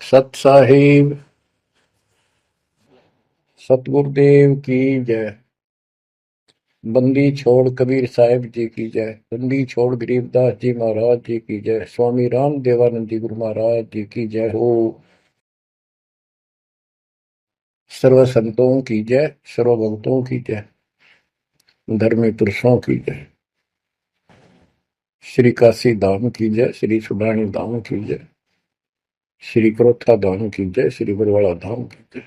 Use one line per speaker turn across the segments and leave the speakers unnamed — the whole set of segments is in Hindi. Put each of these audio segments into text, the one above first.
सत साहिब सतगुरुदेव की जय। बंदी छोड़ कबीर साहिब जी की जय। बंदी छोड़ गरीबदास जी महाराज जी की जय। स्वामी राम देवानंद जी गुरु महाराज जी की जय हो। सर्व संतों की जय, सर्व भक्तों की जय, धर्मी पुरुषों की जय। श्री काशी धाम की जय, श्री सुडानी धाम की जय, श्री क्रोथा धाम की जय, श्री बरवाड़ा धाम की जय।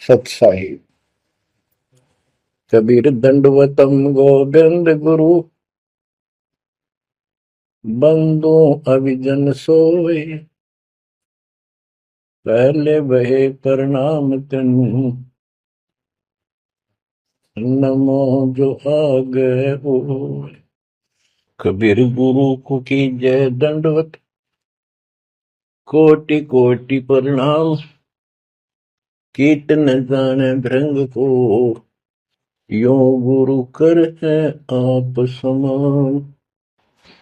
सत साहिब कबीर दंडवतम गोविंद गुरु, बंदो अभिजन सोए, पहले बहे प्रणाम तनु, नमो जो आगे हो। कबीर गुरु को की जय दंडवत, कोटि कोटि प्रणाम। कीर्तन जाने भृंग को, यो गुरु कर है आप समान।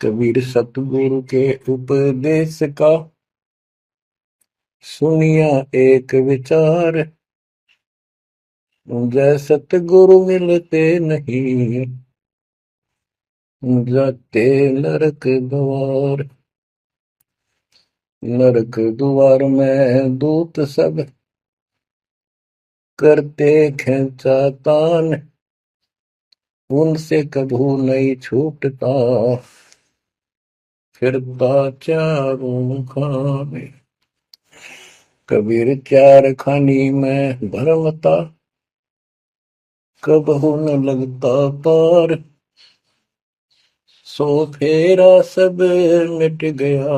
कबीर सतगुरु के उपदेश का, सुनिया एक विचार। जय सतगुरु मिलते नहीं, जाते नरक द्वार। नरक द्वार में दूत सब, करते खेचातान। उनसे कभू नहीं छूटता, फिरता चारों खाने। कबीर चार खानी में भरमता, कबहू न लगता पार। सो फेरा सब मिट गया,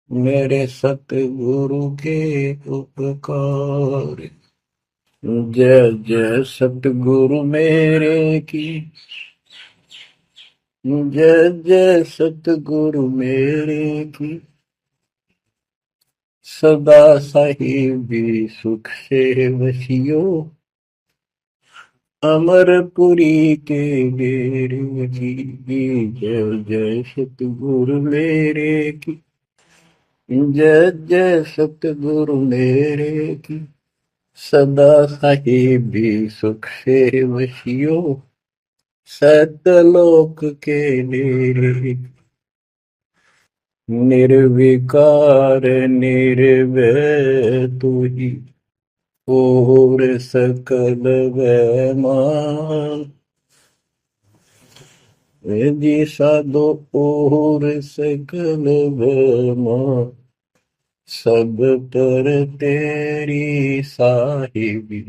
मेरे सतगुरु के उपकार। जय जय सतगुरु मेरे की, जय जय सतगुरु मेरे की। सदा साहिबी सुख से वसियो, अमरपुरी के डेरे की। जय जय सतगुरु मेरे की, जय जय सतगुरु मेरे की। सदा साहिबी सुख से वसियो, सतलोक के डेरे। निर्विकार निर्भय तू ही, और सकल वैमान। जी साधो और सकल वैमान, सब पर तेरी साहिबी,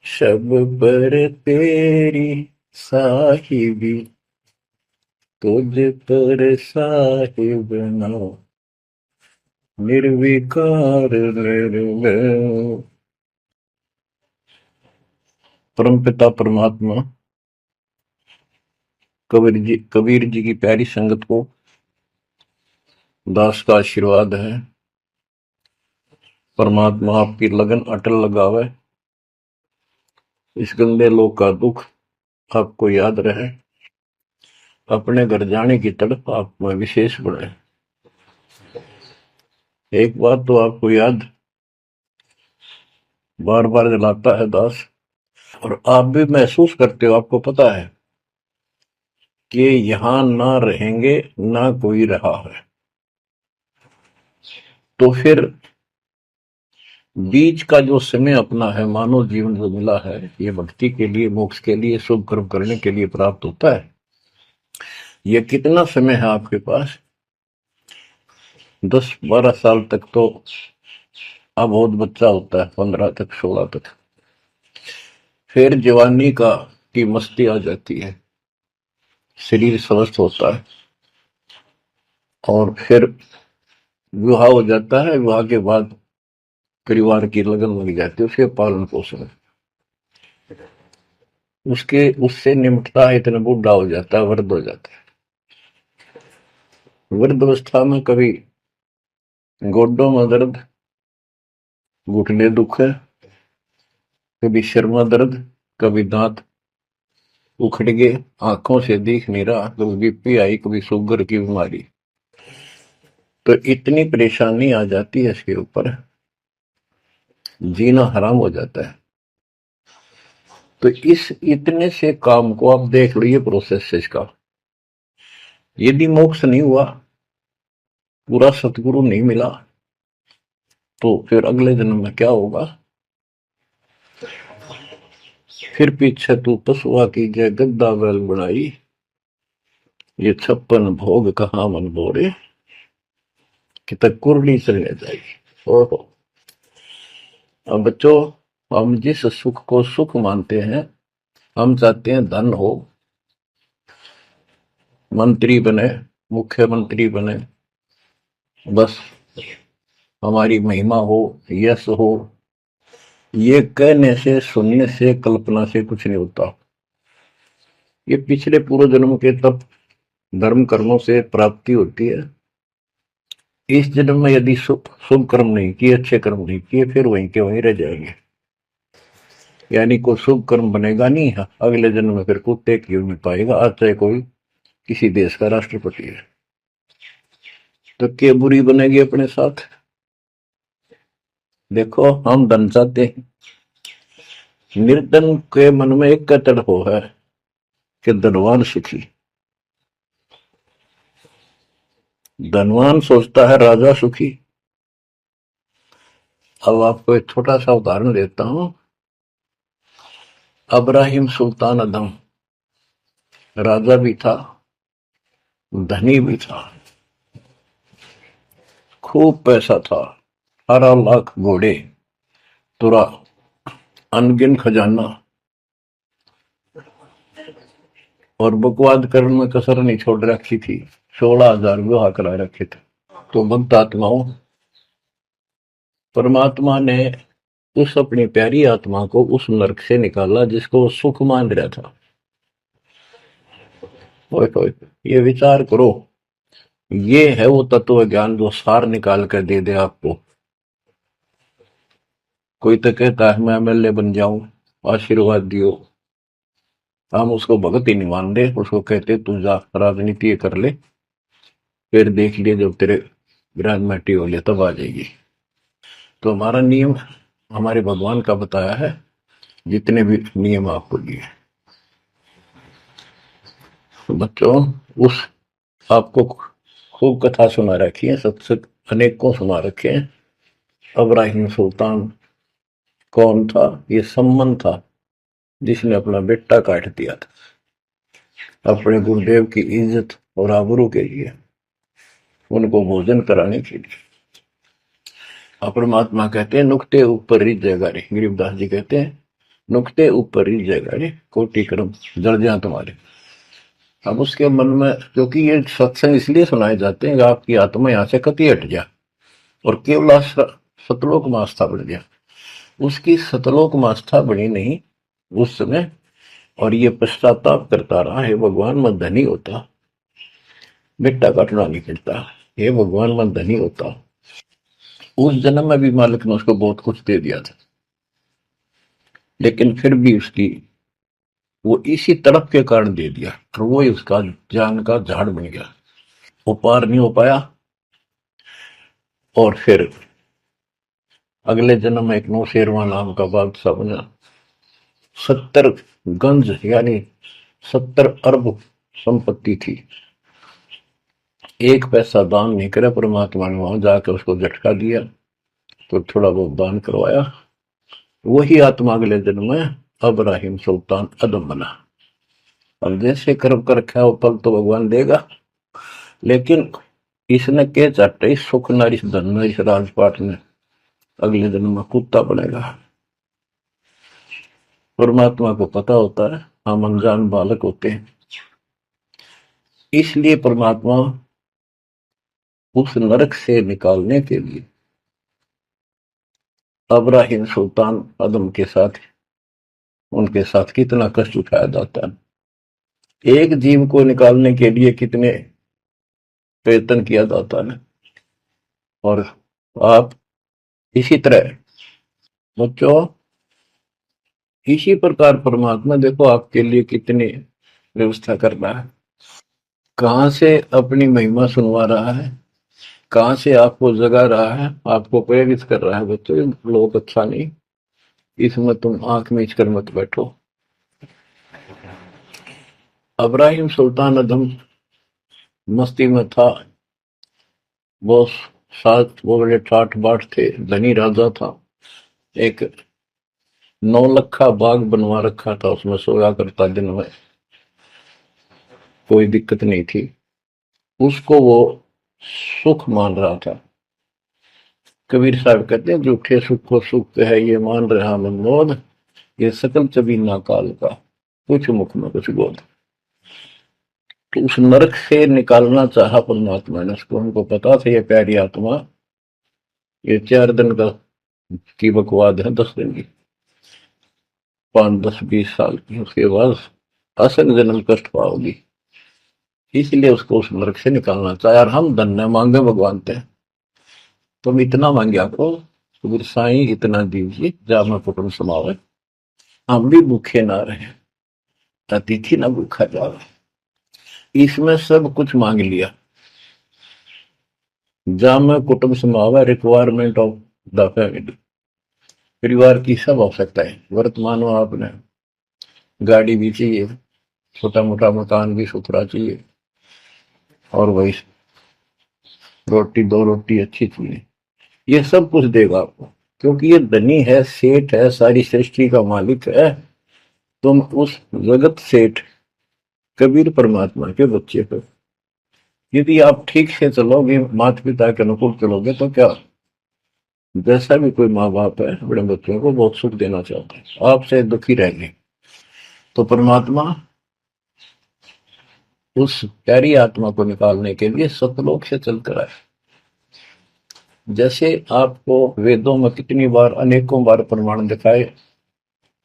सब पर तेरी साहिबी। तुझ पर साहिब नाम, निर्विकार निर्भय। परमपिता परमात्मा कबीर जी की प्यारी संगत को दास का आशीर्वाद है। परमात्मा आपकी लगन अटल लगावे, इस गंदे लोक का दुख आपको याद रहे, अपने घर जाने की तड़प आप में विशेष बढ़े। एक बात तो आपको याद बार बार दिलाता है दास, और आप भी महसूस करते हो, आपको पता है कि यहां ना रहेंगे ना कोई रहा है। तो फिर बीच का जो समय अपना है, मानव जीवन जो मिला है, ये भक्ति के लिए, मोक्ष के लिए, शुभ कर्म करने के लिए प्राप्त होता है। ये कितना समय है आपके पास? 10-12 साल तक तो अब बहुत बच्चा होता है, 15 तक, 16 तक। फिर जवानी की मस्ती आ जाती है, शरीर स्वस्थ होता है, और फिर विवाह हो जाता है। विवाह के बाद परिवार की लगन लग जाती है, उसके पालन पोषण, उससे निमटता है, इतना बूढ़ा हो जाता है, वृद्ध हो जाता है। वृद्धावस्था में कभी गोडों में दर्द, घुटने दुख है, कभी सिर में दर्द, कभी दांत उखड़ गए, आंखों से दिख नहीं रहा, कभी बीपी आई, कभी शुगर की बीमारी। तो इतनी परेशानी आ जाती है इसके ऊपर, जीना हराम हो जाता है। तो इस इतने से काम को आप देख लो, ये प्रोसेस है इसका। यदि मोक्ष नहीं हुआ, पूरा सतगुरु नहीं मिला, तो फिर अगले जन्म में क्या होगा? फिर पीछे तू पशुआ की जय गद्दा बैल बनाई, ये 56 भोग कहाँ मन बोरे, कि तक कुरली चलने जाएगी। ओहो। अब बच्चों, हम जिस सुख को सुख मानते हैं, हम चाहते हैं धन हो, मंत्री बने, मुख्यमंत्री बने, बस हमारी महिमा हो, यश हो। ये कहने से, सुनने से, कल्पना से कुछ नहीं होता। ये पिछले पूर्व जन्म के तप धर्म कर्मों से प्राप्ति होती है। इस जन्म में यदि शुभ कर्म नहीं किए, अच्छे कर्म नहीं किए, फिर वहीं के वहीं रह जाएंगे। यानी कोई शुभ कर्म बनेगा नहीं, अगले जन्म में फिर कुत्ते की में पाएगा, आज चाहे कोई किसी देश का राष्ट्रपति है। तो क्या बुरी बनेगी अपने साथ? देखो, हम धन चाहते हैं, निर्धन के मन में एक कतड़ हो है कि धनवान सुखी। धनवान सोचता है राजा सुखी। अब आपको एक छोटा सा उदाहरण देता हूं। अब्राहिम सुल्तान अदम राजा भी था, धनी भी था, खूब पैसा था, 18 लाख घोड़े, तुरा, अनगिन खजाना, और बकवाद करने में कसर नहीं छोड़ रखी थी। 16,000 विवाह करा रखे थे। तो भक्त आत्माओं, परमात्मा ने उस अपनी प्यारी आत्मा को उस नरक से निकाला जिसको वो सुख मान रहा था। ओए ओए, ये विचार करो, ये है वो तत्व ज्ञान जो सार निकाल कर दे दे आपको। कोई तो कहता है मैं एमएलए बन जाऊं, आशीर्वाद दियो। हम उसको भगत ही नहीं मान रहे, उसको कहते तू जा राजनीति कर ले, फिर देख लिए जब तेरे ग्रेजुएटी हो लिया तब आ जाएगी। तो हमारा नियम हमारे भगवान का बताया है, जितने भी नियम आपको दिए। तो बच्चों, उस आपको खूब कथा सुना रखी है, सत्संग अनेकों सुना रखे हैं। अब्राहिम सुल्तान कौन था? ये सम्मन था जिसने अपना बेटा काट दिया था अपने गुरुदेव की इज्जत और आबरू के लिए, उनको भोजन कराने के लिए। परमात्मा कहते हैं नुक्ते ऊपर रिझ जाएगा रे, गरीबदास जी कहते हैं नुक्ते ऊपर रिझ जाएगा रे, कोटि कर्म जड़ जाए तुम्हारे। अब उसके मन में, क्योंकि ये सत्संग इसलिए सुनाए जाते हैं कि आपकी आत्मा यहां से कति हट जाए और केवल सतलोक में आस्था बढ़ गया। उसकी सतलोक में आस्था बनी नहीं उस समय, और ये पश्चाताप करता रहा, हे भगवान मैं धनी होता, बेटा काटना नहीं पड़ता, हे भगवान मैं धनी होता। उस जन्म में भी मालिक ने उसको बहुत कुछ दे दिया था, लेकिन फिर भी उसकी वो इसी तड़प के कारण दे दिया, और वो ही उसका जान का झाड़ बन गया। वो पार नहीं हो पाया, और फिर अगले जन्म में एक नौशेरवा नाम का बादशाह बना। 70 गंज यानी 70 अरब संपत्ति थी। एक पैसा दान नहीं करे, परमात्मा ने वहां जाकर उसको झटका दिया तो थोड़ा बहुत दान करवाया। वही आत्मा अगले जन्म में अब्राहिम सुल्तान अदम बना। अब जैसे कर्म कर रखा है वो फल तो भगवान देगा, लेकिन इसने के चाटे सुख न इस धन न इस राजपाट में अगले जन्म में कुत्ता बनेगा। परमात्मा को पता होता है हम अनजान बालक होते हैं, इसलिए परमात्मा उस नरक से निकालने के लिए अब्राहिम सुल्तान अदम के साथ, उनके साथ कितना कष्ट उठाया जाता है। एक जीव को निकालने के लिए कितने प्रयत्न किया जाता है। और आप इसी तरह बच्चों, इसी प्रकार परमात्मा देखो आपके लिए कितनी व्यवस्था कर रहा है, कहां से अपनी महिमा सुनवा रहा है, कहाँ से आपको जगा रहा है, आपको प्रेरित कर रहा है बच्चों, ये लोग अच्छा नहीं, इसमें तुम आंख मीच कर मत बैठो। अब्राहिम सुल्तान अदम मस्ती में था, वो साथ वो बड़े ठाठ बाट थे, धनी राजा था। एक 9 लखा बाग बनवा रखा था, उसमें सोया करता दिन में, कोई दिक्कत नहीं थी उसको, वो सुख मान रहा था। कबीर साहब कहते हैं झूठे सुख को सुख है ये मान रहा मनमोद, ये सकल चबीना काल का, कुछ मुख में कुछ बोध। तो उस नरक से निकालना चाहा परमात्मा ने उसको, उनको पता था ये प्यारी आत्मा, ये 4 दिन का की बकवाद है, 10 दिन की, 5, 10, 20 साल की, उसके बाद असल जन्म कष्ट पाओगी, इसलिए उसको उस नरक से निकालना चाहे। और हम धन्य मांगे भगवान से, तुम इतना मांगे आपको, कबीर साईं इतना दीजिए जा मैं कुटुंब समावे, हम भी भूखे ना रहे, अतिथि ना भूखा जावे। इसमें सब कुछ मांग लिया, जा मैं कुटुंब समावे, रिक्वायरमेंट ऑफ द फैमिली, परिवार की सब आवश्यकताएं। वर्तमान में आपने गाड़ी भी चाहिए, छोटा मोटा मकान भी सुथरा चाहिए, और वही रोटी 2 रोटी अच्छी चाहिए, ये सब कुछ देगा आपको, क्योंकि ये धनी है, सेठ है, सारी सृष्टि का मालिक है। तुम उस जगत सेठ कबीर परमात्मा के बच्चे हो, यदि आप ठीक से चलोगे, माता पिता के अनुकूल चलोगे, तो क्या, जैसा भी कोई माँ बाप है अपने बच्चों को बहुत सुख देना चाहते हैं, आपसे दुखी रहेंगे, तो परमात्मा उस प्यारी आत्मा को निकालने के लिए सतलोक से चलकर आए। जैसे आपको वेदों में कितनी बार, अनेकों बार प्रमाण दिखाए,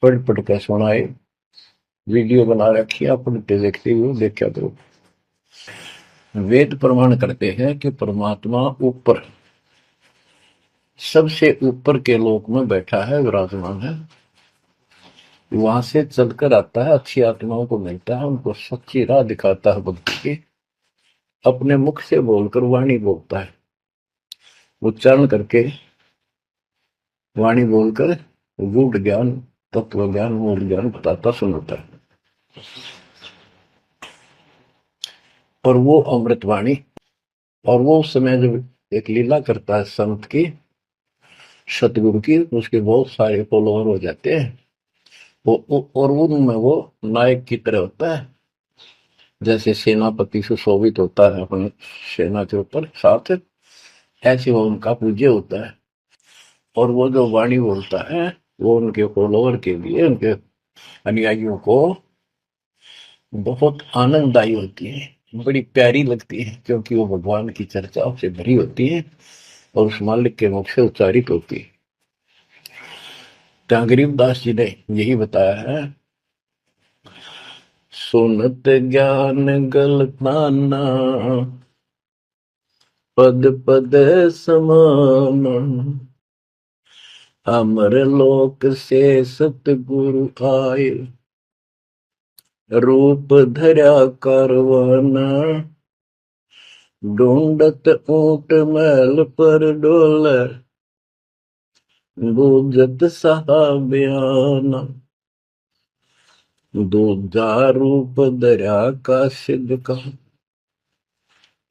पढ़ पढ़ कर सुनाए, वीडियो बना रखी है, पढ़ते देखते हुए देखा करो। वेद प्रमाण करते हैं कि परमात्मा ऊपर, सबसे ऊपर के लोक में बैठा है, विराजमान है, वहां से चलकर आता है, अच्छी आत्माओं को मिलता है, उनको सच्ची राह दिखाता है भक्ति की, अपने मुख से बोलकर वाणी बोलता है, उच्चारण करके वाणी बोलकर गूढ़ ज्ञान, तत्व ज्ञान, मूल ज्ञान बताता सुनाता है। और वो अमृतवाणी, और वो उस समय जब एक लीला करता है संत की, सतगुरु की, उसके बहुत सारे फॉलोअर हो जाते हैं, और उनमें वो नायक की तरह होता है, जैसे सेनापति सुशोभित होता है अपने सेना के ऊपर साथ, ऐसे वो उनका पूज्य होता है। और वो जो वाणी बोलता है, वो उनके फॉलोअर के लिए, उनके अनुयायियों को बहुत आनंददायी होती है, बड़ी प्यारी लगती है, क्योंकि वो भगवान की चर्चाओं से भरी होती है और उस मालिक के मुख से उच्चारित होती है। तो गरीबदास जी ने यही बताया है, सुनत ज्ञान गलताना, पद पद समान, अमर लोक से सतगुरु आए, रूप धरा करवाना, ढूंढत ऊंट महल पर डोले, बूझत साहबियाना, दूजा रूप दरिया का सिद्ध का,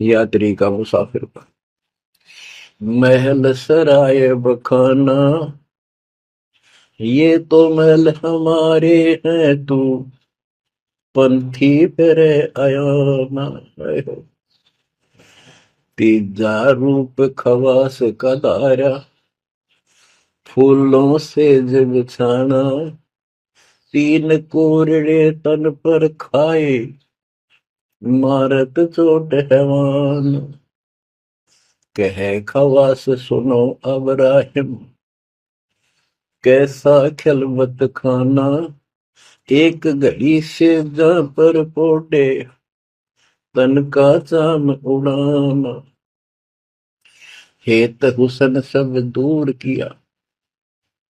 यात्री का, मुसाफिर का, महल सराय बखाना, ये तो महल हमारे हैं, तू पंथी फिरे आयाना। तीजा रूप खवास का दारा, फूलों से जब छाना, 3 कोरड़े तन पर खाए, मारत चोट हैवान, कहे खवास सुनो अब्राहिम, कैसा खिलवत खाना, एक घड़ी से जा पर पोटे, तन का चाम उड़ाना, हेत हुसन सब दूर किया,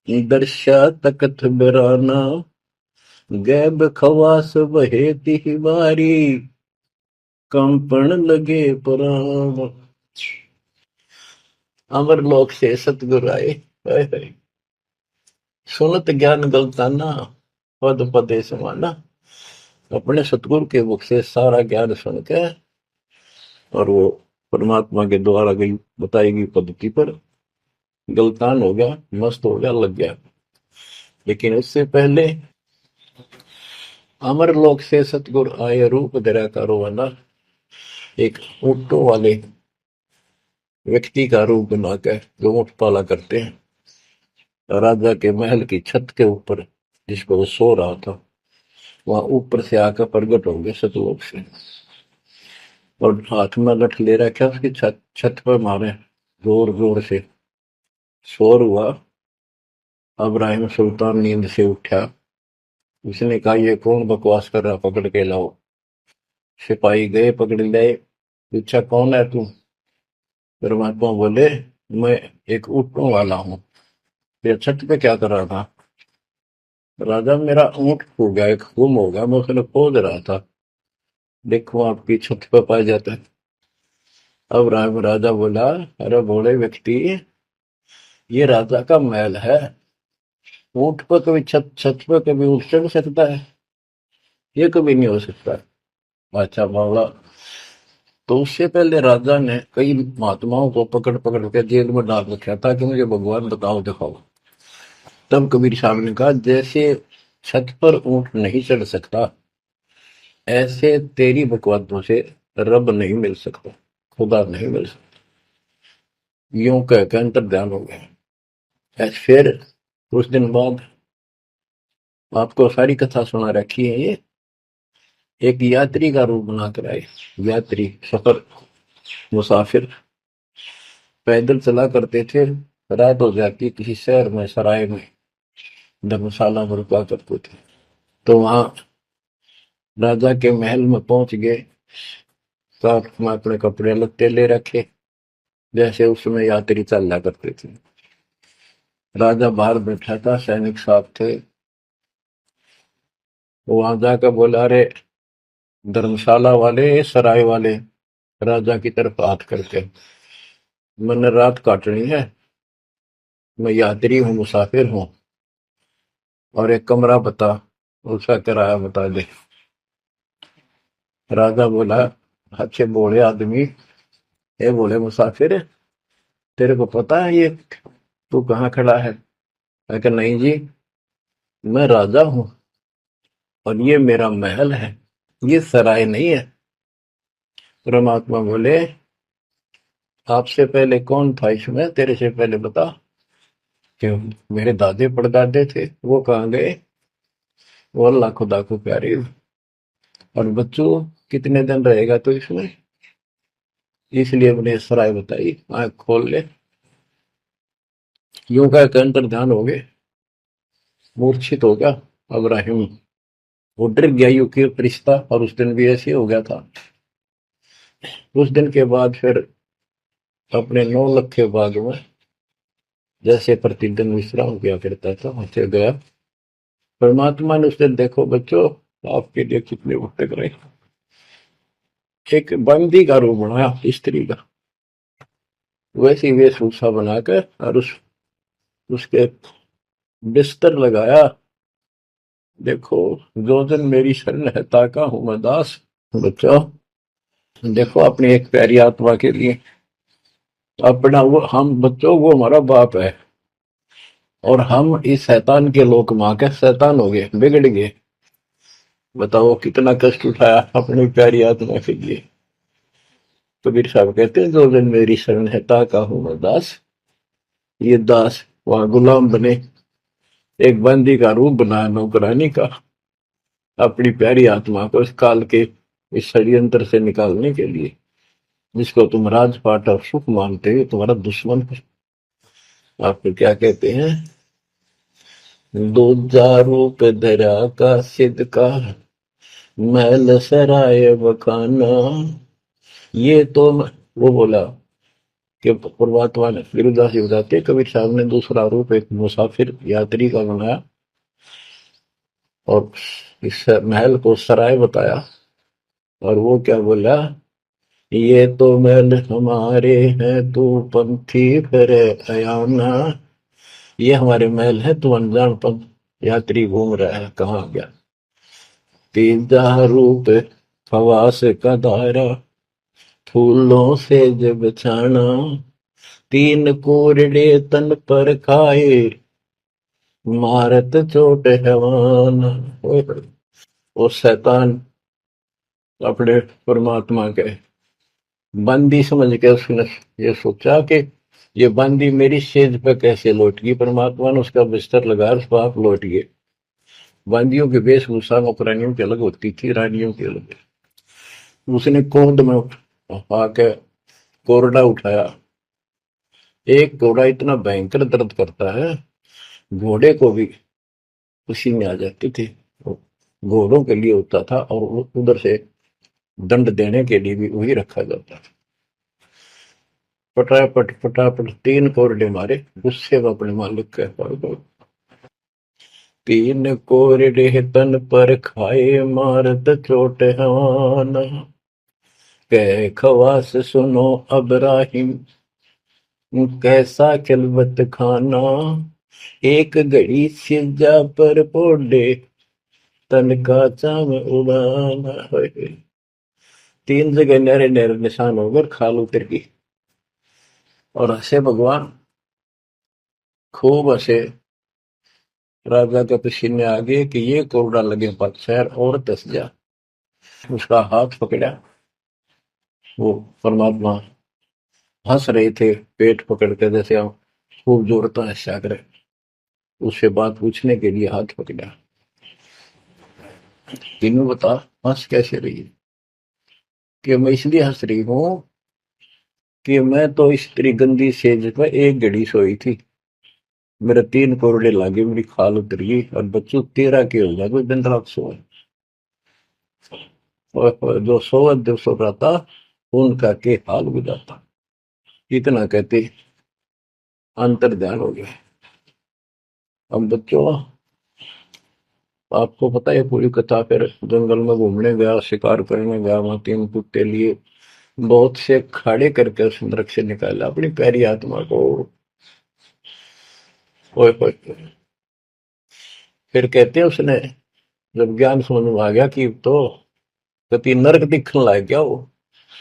दर्शा तकत बिराना, गैब खवास बहे तिहवारी, कंपन लगे पुराण। अमर लोक से सतगुरु आए, हाय हाय। सुनत ज्ञान गलताना, पद पदे समाना। अपने सतगुरु के मुख से सारा ज्ञान सुन के और वो परमात्मा के द्वारा गई बताई गई पद्धति पर गलतान हो गया, मस्त हो गया, लग गया। लेकिन उससे पहले अमर लोक से सतगुरु आए, रूप धरा का रोवाना। एक ऊंटों वाले व्यक्ति का रूप बनाकर जो ऊंट पाला करते हैं, राजा के महल की छत के ऊपर जिस पर वो सो रहा था, वहां ऊपर से आकर प्रकट होंगे सतलोक से, और हाथ में लठ ले रखा, उसकी छत छत पर मारे जोर जोर से। शोर हुआ। अब्राहिम सुल्तान नींद से उठा। उसने कहा, ये कौन बकवास कर रहा, पकड़ के लाओ। सिपाही गए, पकड़ लाए। पूछा, कौन है तू? परमात्मा बोले, मैं एक ऊँटों वाला हूँ। फिर छत पे क्या कर रहा था? राजा, मेरा ऊँट खो गया, एक गुम हो गया, मैं उसने खोज रहा था, देखो आपकी छत पे पाया जाता है। अब राजा बोला, अरे भोले व्यक्ति, ये राजा का महल है, ऊँट पर कभी छत छत पर कभी ऊँट चढ़ सकता है? ये कभी नहीं हो सकता। अच्छा बावला। तो उससे पहले राजा ने कई महात्माओं को पकड़ पकड़ के जेल में डाल रखा था कि मुझे भगवान बताओ, दिखाओ। तब कबीर साहब ने कहा, जैसे छत पर ऊँट नहीं चढ़ सकता, ऐसे तेरी बकवादों से रब नहीं मिल सकता, खुदा नहीं मिल सकता। यूं कहकर अंतर ध्यान हो गया। फिर कुछ दिन बाद आपको सारी कथा सुना रखी है, ये एक यात्री का रूप बनाकर आए। यात्री, सफर, मुसाफिर पैदल चला करते थे। रात हो जाती, किसी शहर में, सराय में, धर्मशाला में रुका करते थे। तो वहां राजा के महल में पहुंच गए। साथ में अपने कपड़े लत्ते ले रखे, जैसे उसमें यात्री चला करते थे। राजा बाहर बैठा था, सैनिक साथ थे। वो वहां जाकर बोला, अरे धर्मशाला वाले, सराय वाले, राजा की तरफ हाथ करके, मैंने रात काटनी है, मैं यात्री हूँ, मुसाफिर हूँ, और एक कमरा बता, उसका किराया बता दे। राजा बोला, अच्छे बोले आदमी, ये बोले मुसाफिर, तेरे को पता है ये तू कहाँ खड़ा है? मैं कहा, नहीं जी, मैं राजा हूँ और ये मेरा महल है, ये सराय नहीं है। परमात्मा बोले, आपसे पहले कौन था इसमें, तेरे से पहले बता। कि मेरे दादे परदादे थे, वो कहाँ गए? वो अल्लाह खुदा को प्यारे। और बच्चों, कितने दिन रहेगा तो इसमें? इसलिए मैंने सराय बताई, आंख खोल ले। यूं का अंतर ध्यान हो गए, मूर्छित हो गया अब्राहिम। वो डर गया, यू के रिश्ता, और उस दिन भी ऐसे हो गया था। उस दिन के बाद फिर अपने 9 लाख के बाग में जैसे प्रतिदिन विश्राम किया करता था, वहां गया। परमात्मा ने उस दिन, देखो बच्चों, आपके लिए कितने भटक रहे, एक बंदी का रूप बनाया, स्त्री का, वैसी वेशभूषा बनाकर, और उसके बिस्तर लगाया। देखो, जो दिन मेरी शरण है, ताका हूं मैं दास। बच्चों, देखो अपनी एक प्यारी आत्मा के लिए अपना, वो हम बच्चों, वो हमारा बाप है, और हम इस शैतान के लोक मां के शैतान हो गए, बिगड़ गए। बताओ कितना कष्ट उठाया अपनी प्यारी आत्मा के लिए। कबीर साहब कहते हैं, जो दिन मेरी शरण है, ताका हूं मैं दास। ये दास वहां गुलाम बने, एक बंदी का रूप बनाया नौकरानी का, अपनी प्यारी आत्मा को इस काल के इस षड्यंत्र से निकालने के लिए। जिसको तुम राजपाट और सुख मानते हो, तुम्हारा दुश्मन है। आपको क्या कहते हैं? दूजा रूप धरा का सिद्ध का, महल सराय बखाना। ये तो वो बोला कि परमात्मा ने, गिरिदास जी बताते, कबीर साहब ने दूसरा रूप एक मुसाफिर यात्री का बनाया, और इस महल को सराय बताया। और वो क्या बोला ये तो महल हमारे हैं, तू पंथी फिर अयाना। ये हमारे महल है, तू अनजान पंथ यात्री घूम रहा है, कहाँ गया। तीजा रूप खवास का दायरा, फूलों से जब छाना। तीन कोरडे तन पर खाए, मारत चोट हैवान। वो शैतान अपने परमात्मा के बंदी समझ के उसने ये सोचा कि ये बंदी मेरी सेज पे कैसे लौट गई। परमात्मा ने उसका बिस्तर लगा, आप लौट गए। बंदियों की वेशभूषा नौकरानियों की अलग होती थी, रानियों की अलग। उसने कोर्ट में आके कोरडा उठाया। एक घोड़ा इतना भयंकर दर्द करता है, घोड़े को भी खुशी में आ जाती थी। घोड़ों के लिए होता था और उधर से दंड देने के लिए भी वही रखा जाता था। फटाफट फटाफट तीन कोरडे मारे, गुस्से में अपने मालिक के पास गए। तीन कोरडे तन पर खाए, मारत चोट हवान। कह खवास सुनो अबराहिम, कैसा खिलवत खाना। एक घड़ी सिजा पर पोडे, तन का चाम उड़ाना। तीन जगह नहरे नहरे निशान हो गए, खाल उतर गई। और हंसे भगवान, खूब हंसे। राजा के पसीने आ गए कि ये कोरडा लगे पत्थर और दस जा। उसका हाथ पकड़ा। वो परमात्मा हंस रहे थे, पेट पकड़ के, जैसे हम खूब जोरता हंसा करे। उससे बात पूछने के लिए हाथ पकड़ा। तीनों बता, हंस कैसे रही है। कि मैं इसलिए हंस रही हूं कि मैं तो इस तेरी गंदी सेज में एक घड़ी सोई थी, मेरे तीन कोरडे लागे, मेरी खाल उतर गई, और बच्चों तेरा के हो गया कोई दिन रात सोए। और जो सोवत जो सो रहा था, उनका के हाल गुजारता। इतना कहते अंतर ध्यान हो गया। अब बच्चों, आपको पता है पूरी कथा। फिर जंगल में घूमने गया, शिकार करने गया, वहां तीन कुत्ते लिए, बहुत से खाड़े करके उस नरक से निकाला अपनी प्यारी आत्मा को। ओए ओए। फिर कहते हैं उसने जब ज्ञान समझ में आ गया कि तो कति नरक दिखने लग गया वो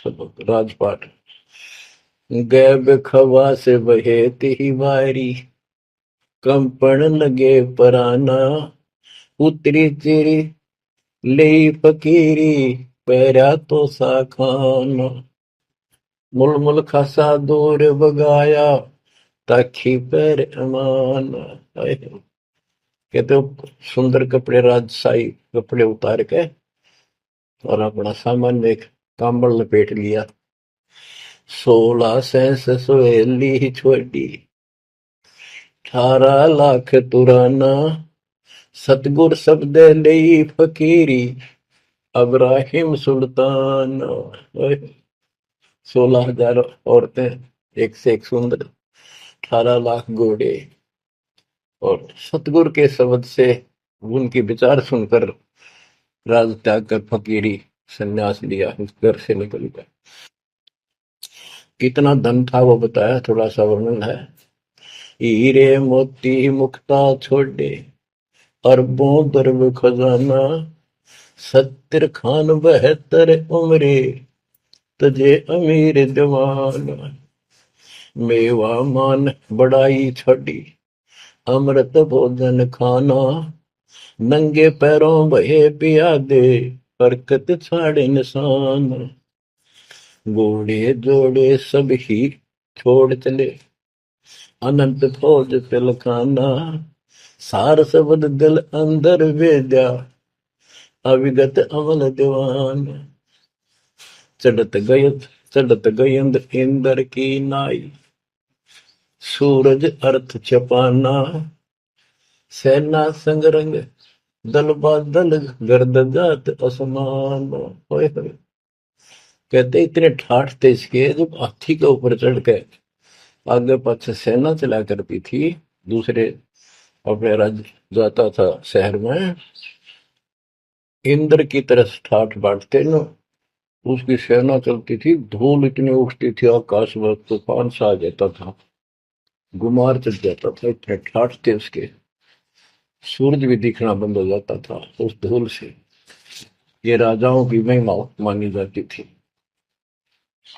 राजपाट। गैब खवा से बहे ही वारी, कंपन लगे पराना। उतरी चिरी ले फकीरी, पैरा तो सा खाना। मुलमुल खासा दूर बगाया, ताखी पैर अमान। कहते हो सुंदर कपड़े, राजशाही कपड़े उतार के और अपना सामान एक कंबल लपेट लिया। 16 सहेली छोड़ी, 18 लाख तुराना। सतगुर शब्द लई फकीरी, अब्राहिम सुल्तान। 16,000 औरतें, एक से एक सुंदर, 18 लाख घोड़े, और सतगुरु के शब्द से उनकी विचार सुनकर राज त्याग कर फकीरी संन्यास लिया, इस घर से निकल गया। कितना धन था वो बताया, थोड़ा सा वर्णन है। हीरे मोती मुक्ता छोड़े, अरबों दरब खजाना। 70 खान 72 उम्रे, तजे अमीर जवान। मेवा मान बढ़ाई छड़ी, अमृत भोजन खाना। नंगे पैरों बहे पियादे, हरकत छाड़े निशान। घोड़े जोड़े सब ही छोड़ चले, अनंत फौज तिलखाना। सार शब्द दिल अंदर वेद्या, अविगत अमल दीवान। चढ़त गयंद इंद्र की नाई, सूरज अर्थ छपाना। सेना संगरंग दल बादल, गर्द जात असमान। होए होए। कहते इतने ठाठ थे इसके, जब हाथी के ऊपर चढ़ के आगे पाछे सेना चला करती थी, दूसरे अपने राज्य जाता था शहर में, इंद्र की तरह ठाठ बांटते न, उसकी सेना चलती थी, धूल इतनी उठती थी आकाश में, तूफान सा आ जाता था, गुमार चढ़ जाता था, इतने ठाठ थे उसके, सूरज भी दिखना बंद हो जाता था उस धूल से। ये राजाओं की महिमा मानी जाती थी।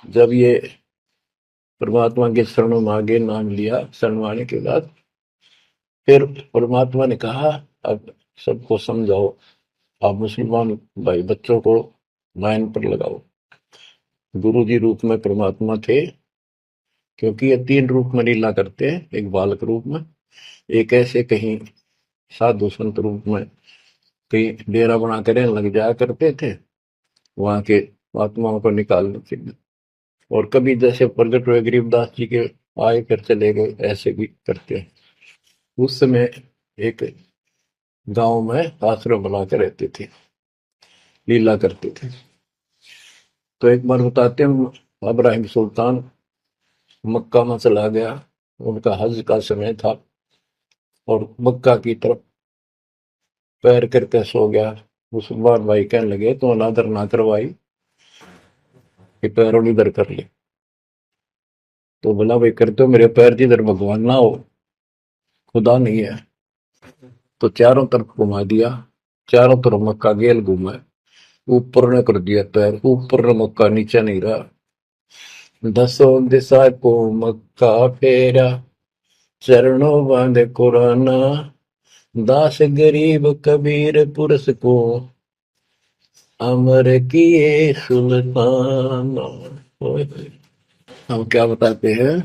जब ये परमात्मा के शरणों में आगे नाम लिया, शरण आने के बाद फिर परमात्मा ने कहा, अब सबको समझाओ, आप मुसलमान भाई बच्चों को लाइन पर लगाओ। गुरु जी रूप में परमात्मा थे, क्योंकि ये तीन रूप में लीला करते हैं, एक बालक रूप में, एक ऐसे कहीं साधु संत रूप में कहीं डेरा बना कर लग जाया करते थे वहां के आत्माओं को निकालने के लिए, और कभी जैसे प्रगट हुए गरीबदास जी के आए कर चले गए, ऐसे भी करते हैं। उस समय एक गांव में आश्रम बना कर रहते थे, लीला करते थे। तो एक बार बताते हैं, इब्राहिम सुल्तान मक्का में चला गया, उनका हज का समय था, और मक्का की तरफ पैर करके सो गया। मुसलमान भाई कहने लगे, तो अनादर ना करवाई कि पैरों इधर कर ले। तो बोला, भाई करते हो मेरे पैर जिधर भगवान ना हो, खुदा नहीं है। तो चारों तरफ घुमा दिया, चारों तरफ मक्का गेल घूमा, ऊपर ने कर दिया पैर, ऊपर ने मक्का, नीचे नहीं रहा। दसों दिशा को मक्का फेरा, चरणों बांधे कुराना, दास गरीब कबीर पुरस को, अमर किए सुल्तान। हम क्या बताते हैं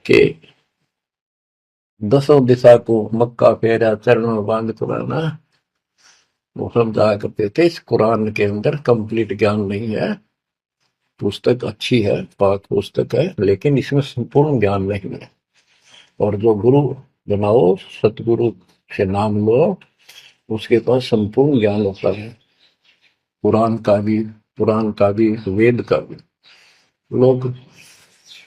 कि दसों दिशा को मक्का फेरा, चरणों बांध कुराना, वो समझाया करते थे। इस कुरान के अंदर कंप्लीट ज्ञान नहीं है, पुस्तक अच्छी है, पाक पुस्तक है, लेकिन इसमें संपूर्ण ज्ञान नहीं है। और जो गुरु बनाओ, सतगुरु से नाम लो, उसके पास संपूर्ण ज्ञान होता है, कुरान का भी, पुराण का भी, वेद का भी। लोग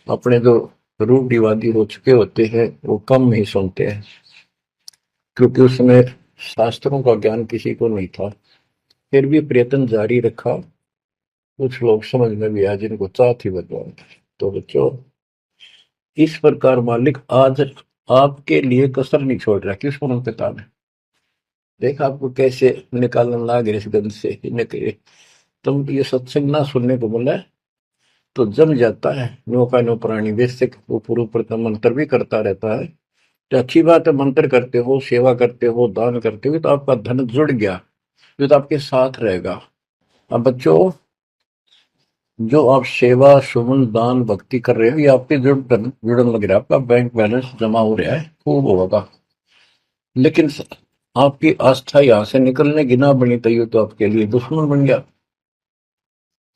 अपने जो रूढ़िवादी हो चुके होते हैं, वो कम ही सुनते हैं, क्योंकि उसमें शास्त्रों का ज्ञान किसी को नहीं था। फिर भी प्रयत्न जारी रखा, कुछ लोग समझ में भी आया जिनको चाह थी भगवान। तो बच्चों, इस प्रकार मालिक आज आपके लिए कसर नहीं छोड़ रहा। किस पर पिता ने देखा आपको कैसे निकालने लगे इस गंध से, तुम ये सत्संग ना सुनने को बोला है, तो जम जाता है नौका नो प्राणी। बेसिक ऊपर ऊपर का मंत्र भी करता रहता है, तो अच्छी बात है, मंत्र करते हो, सेवा करते हो, दान करते हो, तो आपका धन जुड़ गया, जो तो आपके साथ रहेगा। अब बच्चों, जो आप सेवा, सुमन, दान, भक्ति कर रहे हो, ये आपके जुड़न लग रहा है, आपका बैंक बैलेंस जमा हो रहा है, खूब होगा। लेकिन आपकी आस्था यहाँ से निकलने की ना बनी तो ये तो आपके लिए दुश्मन बन गया।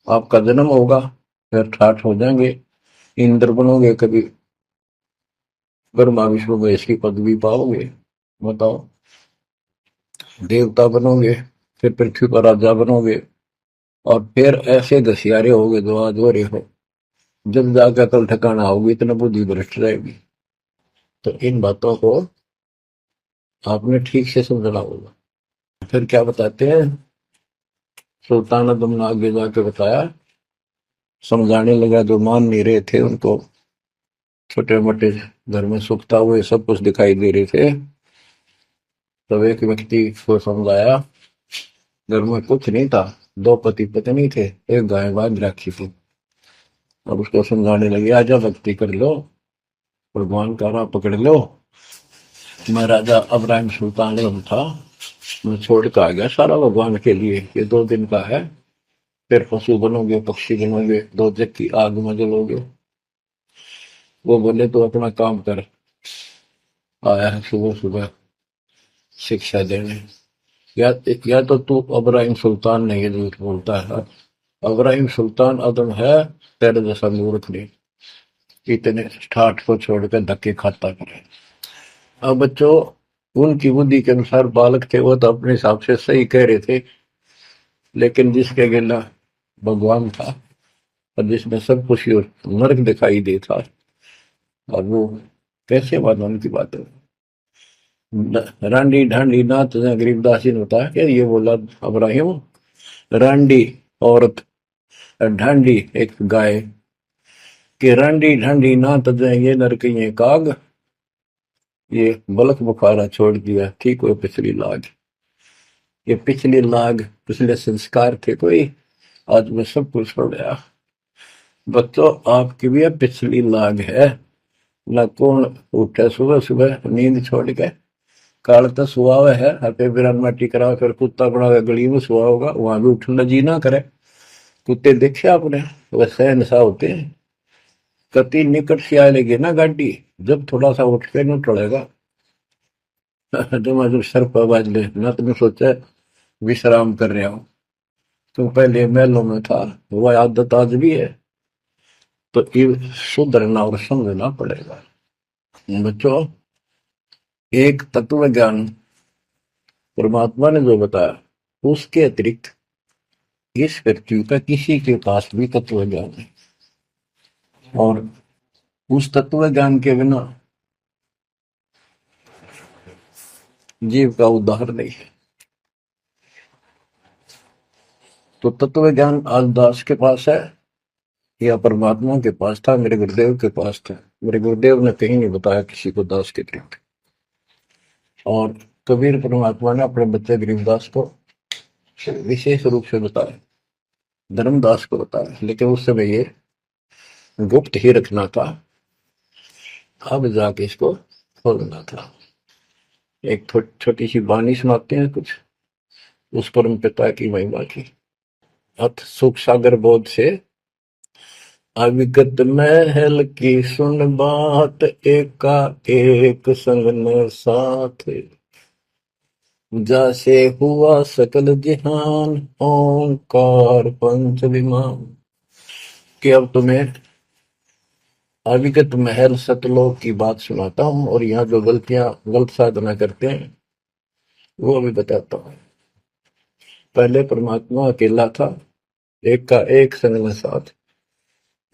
आपका जन्म होगा, फिर ठाठ हो जाएंगे, इंद्र बनोगे, कभी ब्रह्मा विष्णु महेश की पदवी पाओगे, बताओ, देवता बनोगे, फिर पृथ्वी पर राजा बनोगे, और फिर ऐसे घसियारे होगे जो आज हो रहे हो। जब जाकर कल ठिकाना होगी, इतना बुद्धि भ्रष्ट रहेगी। तो इन बातों को आपने ठीक से समझना होगा। फिर क्या बताते हैं, सुल्तान आदम ने आगे जाके बताया, समझाने लगा, जो मान नहीं रहे थे उनको, छोटे मोटे घर में सुखता हुए सब कुछ दिखाई दे रहे थे। तब एक व्यक्ति को समझाया, घर में कुछ नहीं था, दो पति पत्नी थे, एक गाय बांध रखी थी। अब उसको समझाने लगे, आजा भक्ति कर लो, भगवान का राह पकड़ लो। मैं राजा इब्राहिम सुल्तान आजम था, मैं छोड़ के आ गया सारा भगवान के लिए, ये 2 दिन का है, फिर पशु बनोगे, पक्षी बनोगे, दो जग की आग में जलोगे। वो बोले, तो अपना काम कर, आया है सुबह सुबह शिक्षा देने। या तो तू इब्राहिम सुल्तान नहीं, ये झूठ बोलता है। इब्राहिम सुल्तान आदम है, तेरे जैसा मूर्ख नहीं, इतने ठाठ को छोड़कर धक्के खाता करे। अब बच्चों, उनकी बुद्धि के अनुसार बालक थे, वो तो अपने हिसाब से सही कह रहे थे, लेकिन जिसके गिला भगवान था, और जिसमें सब कुछ नर्क दिखाई दे था, और वो कैसे माना उनकी बात है। रांडी ढांडी नाथ गरीबदास जी ने बताया कि ये बोला इब्राहिम, रांडी औरत ढांडी एक गाय कि रांडी ढांडी ना तजे ये नरकइये काग, ये बलक बुखारा छोड़ दिया ठीक हुए पिछली लाग। ये पिछली लाग पिछले संस्कार थे कोई, आज मैं सब कुछ छोड़ गया। बच्चों आपकी भी अब पिछली लाग है ना। कौन उठे सुबह सुबह नींद छोड़ के, काल तो सुहा हुआ है हटे बिरान माटी करा फिर कुत्ता बना के गली में सुहा होगा, वहां भी उठना जी ना करे। कुत्ते देखे आपने, वैसे नशा होते हैं। कति निकट से आए लगे ना गाड़ी, जब थोड़ा सा उठ के न टलेगा तो मैं सर पर आवाज ले ना, तुमने सोचा विश्राम कर रहा हूं। तुम पहले महलों में था, वह आदत आज भी है, तो ये सुधरना और समझना पड़ेगा। बच्चों एक तत्व ज्ञान परमात्मा ने जो बताया, उसके अतिरिक्त इस व्यक्ति का किसी के पास भी तत्व ज्ञान है, और उस तत्व ज्ञान के बिना जीव का उद्धार नहीं है। तो तत्व ज्ञान आज दास के पास है या परमात्मा के पास था, मेरे गुरुदेव के पास था। मेरे गुरुदेव ने कहीं नहीं बताया किसी को दास के अतिरिक्त। और कबीर परमात्मा ने अपने बच्चे गरीबदास को विशेष रूप से बताया, धर्मदास को बताया, लेकिन उस समय ये गुप्त ही रखना था, अब जाके इसको खोलना था। एक छोटी सी वाणी सुनाते हैं कुछ उस परम पिता की महिमा की। अथ सुख सागर बोध से अविगत महल की सुन बात, एका एक संग न साथ, जैसे हुआ सकल जहान, ओंकार पंच विमान। कि अब तुम्हें अविगत महल सतलोक की बात सुनाता हूं, और यहाँ जो गलतियां गलत साधना करते हैं वो भी बताता हूं। पहले परमात्मा अकेला था, एक का एक संग में साथ,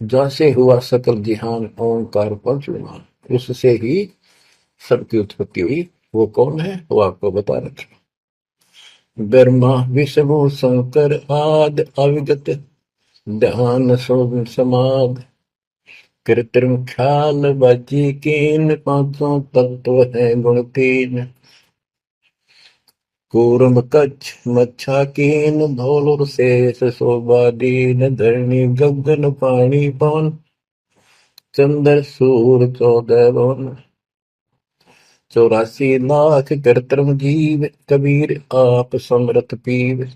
जैसे हुआ सकल जिहान, ओंकार पंच विमान, उससे ही सबकी उत्पत्ति हुई। वो कौन है वो आपको बता रखा। ब्रह्मा विष्णु शंकर आद, अविगत ध्यान समाद, कृत्रिम ख्याल बाजी कीन, पांचों तत्व है गुण तीन, कूर्म कच्छ मच्छा कीन, धौल शेष शोभा दीन, धरणी गगन पानी पवन, चंद्र सूर 14 भवन, 84 लाख कृत्रिम जीव, कबीर आप समरथ पीव,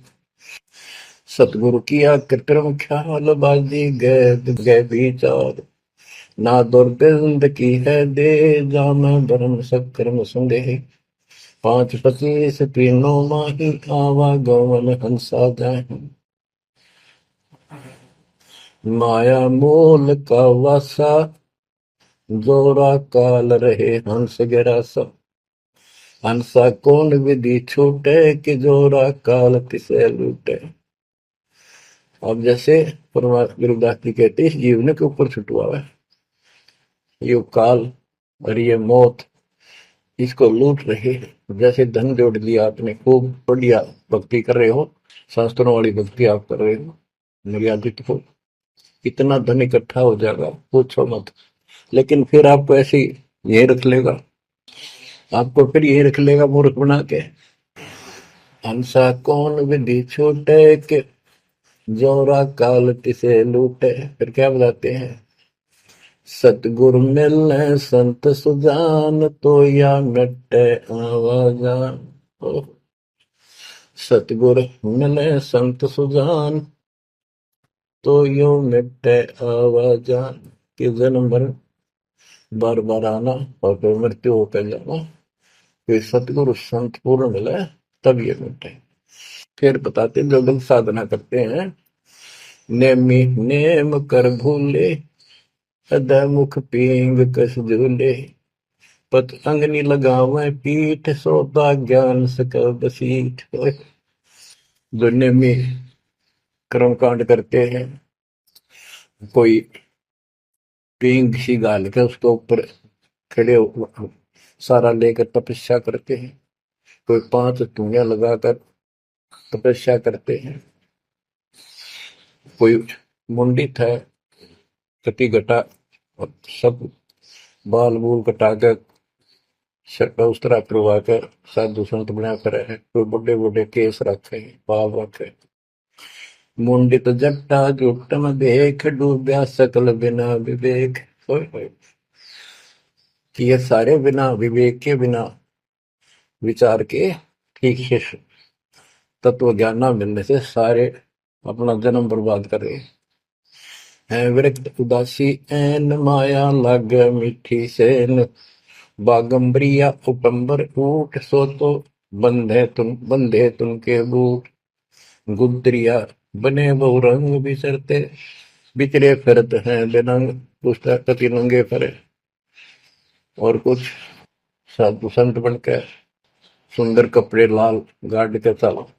सतगुरु किया कृत्रिम ख्याल, बाजी गए विचार, ना दुर्बिंद की है दे, जाना धर्म सक्रम संदेह, 5 25 तीनों माही, आवागमन हंसा जाए, माया मूल का वासा, जोरा काल रहे हंस गिरासा, हंसा कौन विधि छूटे, कि जोरा काल तिसे लूटे। अब जैसे गुरुदास जी कहते इस जीवन के ऊपर छुटवा है ये काल और ये मौत, इसको लूट रहे हैं। जैसे धन जोड़ लिया आपने, खूब बढ़िया भक्ति कर रहे हो, शास्त्रों वाली भक्ति आप कर रहे हो, मर्यादित हो, इतना धन इकट्ठा हो जाएगा पूछो मत। लेकिन फिर आपको ऐसे यही रख लेगा, आपको फिर यही रख लेगा मूर्ख बना के। हंसा कौन विधि छूटे, के जोरा काल तिसे लूटे। फिर क्या बताते हैं, सतगुरु मिलने संत सुजान, तो या मिटे आवाजान। सतगुरु मिले संत सुजान, तो यो मिटे आवाजान। कि जन्म भर बार बार आना और फिर मृत्यु होकर जाना, फिर सतगुरु संत पूर्ण मिले तब ये मिटे। फिर बताते जो लोग साधना करते हैं, नेमी नेम कर भूले, हृदय मुख पींग कस झूले, पत अंगनी लगावे पीठ, सोता ज्ञान सकल बसीठ। जो नेमी कर्म कांड करते हैं, कोई पींग सी गाल के उसके ऊपर खड़े सारा लेकर तपस्या करते हैं, कोई 5 धुनिया लगाकर तपस्या करते हैं, कोई मुंडित है, कटी घटा, और सब बाल बूल कटा कर शर्टा उस तरह करवा कर साधु संत बना कर है। कोई बड़े बड़े केस रखे, बाल रखे। मुंडित जट्टा जुटम देख, डूबया सकल बिना विवेक। होय होय। कि ये सारे बिना विवेक के, बिना विचार के, ठीक से तत्व ज्ञान ना मिलने से सारे अपना जन्म बर्बाद कर रहे हैं। विरक्त उदासी एन माया लग मीठी सेन, बागंबरिया उपंबर ऊट, सो तो बंधे तुम के बूट। गुदरिया बने बहु रंग बिसरते, बिचरे फिरत हैं बेनंग। पुस्तक कति नंगे फरे। और कुछ साधु संत बनकर सुंदर कपड़े लाल गाड़ के चलो।